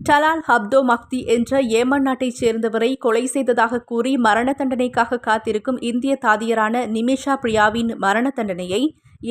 டலால் அப்தோ மஹ்தி என்ற ஏமன் நாட்டைச் சேர்ந்தவரை கொலை செய்ததாக கூறி மரண தண்டனைக்காக காத்திருக்கும் இந்திய தாதியரான நிமிஷா பிரியாவின் மரண தண்டனையை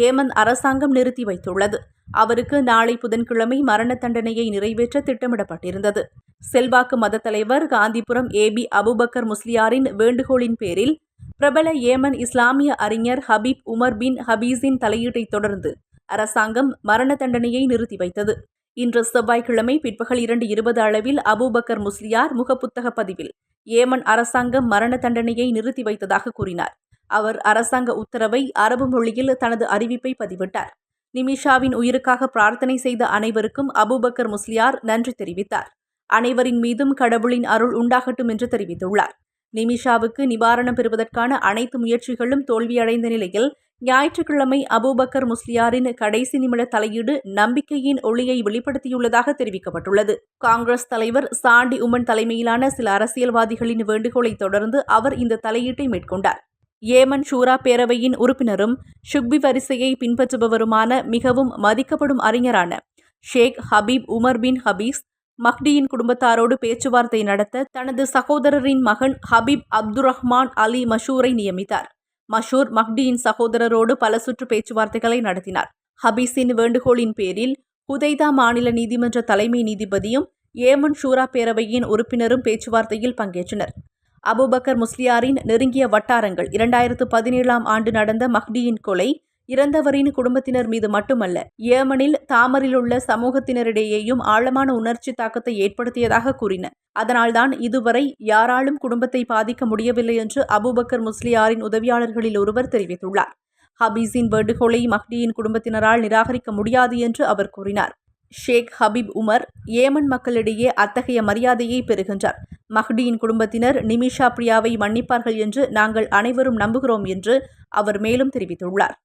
ஏமன் அரசாங்கம் நிறுத்தி வைத்துள்ளது. அவருக்கு நாளை புதன்கிழமை மரண தண்டனையை நிறைவேற்ற திட்டமிடப்பட்டிருந்தது. செல்வாக்கு மத தலைவர் காந்திபுரம் ஏபி அபுபக்கர் முஸ்லியாரின் வேண்டுகோளின் பேரில் பிரபல ஏமன் இஸ்லாமிய அறிஞர் ஹபீப் உமர் பின் ஹபீஸின் தலையீட்டை தொடர்ந்து அரசாங்கம் மரண தண்டனையை நிறுத்தி வைத்தது. இன்று செவ்வாய்க்கிழமை பிற்பகல் 2:20 அளவில் அபுபக்கர் முஸ்லியார் முகப்புத்தக பதிவில் ஏமன் அரசாங்கம் மரண தண்டனையை நிறுத்தி வைத்ததாக கூறினார். அவர் அரசாங்க உத்தரவை அரபு மொழியில் தனது அறிவிப்பை பதிவிட்டார். நிமிஷாவின் உயிருக்காக பிரார்த்தனை செய்த அனைவருக்கும் அபுபக்கர் முஸ்லியார் நன்றி தெரிவித்தார். அனைவரின் மீதும் கடவுளின் அருள் உண்டாகட்டும் என்று தெரிவித்துள்ளார். நிமிஷாவுக்கு நிவாரணம் பெறுவதற்கான அனைத்து முயற்சிகளும் தோல்வியடைந்த நிலையில் ஞாயிற்றுக்கிழமை அபுபக்கர் முஸ்லியாரின் கடைசி நிமிட தலையீடு நம்பிக்கையின் ஒளியை வெளிப்படுத்தியுள்ளதாக தெரிவிக்கப்பட்டுள்ளது. காங்கிரஸ் தலைவர் சாண்டி உமன் தலைமையிலான சில அரசியல்வாதிகளின் வேண்டுகோளை தொடர்ந்து அவர் இந்த தலையீட்டை மேற்கொண்டார். ஏமன் ஷூரா பேரவையின் உறுப்பினரும் ஷுக்பி வரிசையை பின்பற்றுபவருமான மிகவும் மதிக்கப்படும் அறிஞரான ஷேக் ஹபீப் உமர் பின் ஹபீஸ் மஹ்டியின் குடும்பத்தாரோடு பேச்சுவார்த்தை நடத்த தனது சகோதரரின் மகன் ஹபீப் அப்துரஹ்மான் அலி மஷூரை நியமித்தார். மஷூர் மஹ்டியின் சகோதரரோடு பல சுற்று பேச்சுவார்த்தைகளை நடத்தினார். ஹபீஸின் வேண்டுகோளின் பேரில் ஹுதைதா மாநில நீதிமன்ற தலைமை நீதிபதியும் ஏமன் ஷூரா பேரவையின் உறுப்பினரும் பேச்சுவார்த்தையில் பங்கேற்றனர். அபுபக்கர் முஸ்லியாரின் நெருங்கிய வட்டாரங்கள் 2017ஆம் ஆண்டு நடந்த மஹ்டியின் கொலை இறந்தவரின் குடும்பத்தினர் மீது மட்டுமல்ல, ஏமனில் தாமரில் உள்ள சமூகத்தினரிடையேயும் ஆழமான உணர்ச்சி தாக்கத்தை ஏற்படுத்தியதாக கூறின. அதனால்தான் இதுவரை யாராலும் குடும்பத்தை பாதிக்க முடியவில்லை என்று அபுபக்கர் முஸ்லியாரின் உதவியாளர்களில் ஒருவர் தெரிவித்துள்ளார். ஹபீஸின் வேண்டுகோளை மஹ்டியின் குடும்பத்தினரால் நிராகரிக்க முடியாது என்று அவர் கூறினார். ஷேக் ஹபீப் உமர் ஏமன் மக்களிடையே அத்தகைய மரியாதையை பெறுகின்றார். மஹ்டியின் குடும்பத்தினர் நிமிஷா பிரியாவை மன்னிப்பார்கள் என்று நாங்கள் அனைவரும் நம்புகிறோம் என்று அவர் மேலும் தெரிவித்துள்ளார்.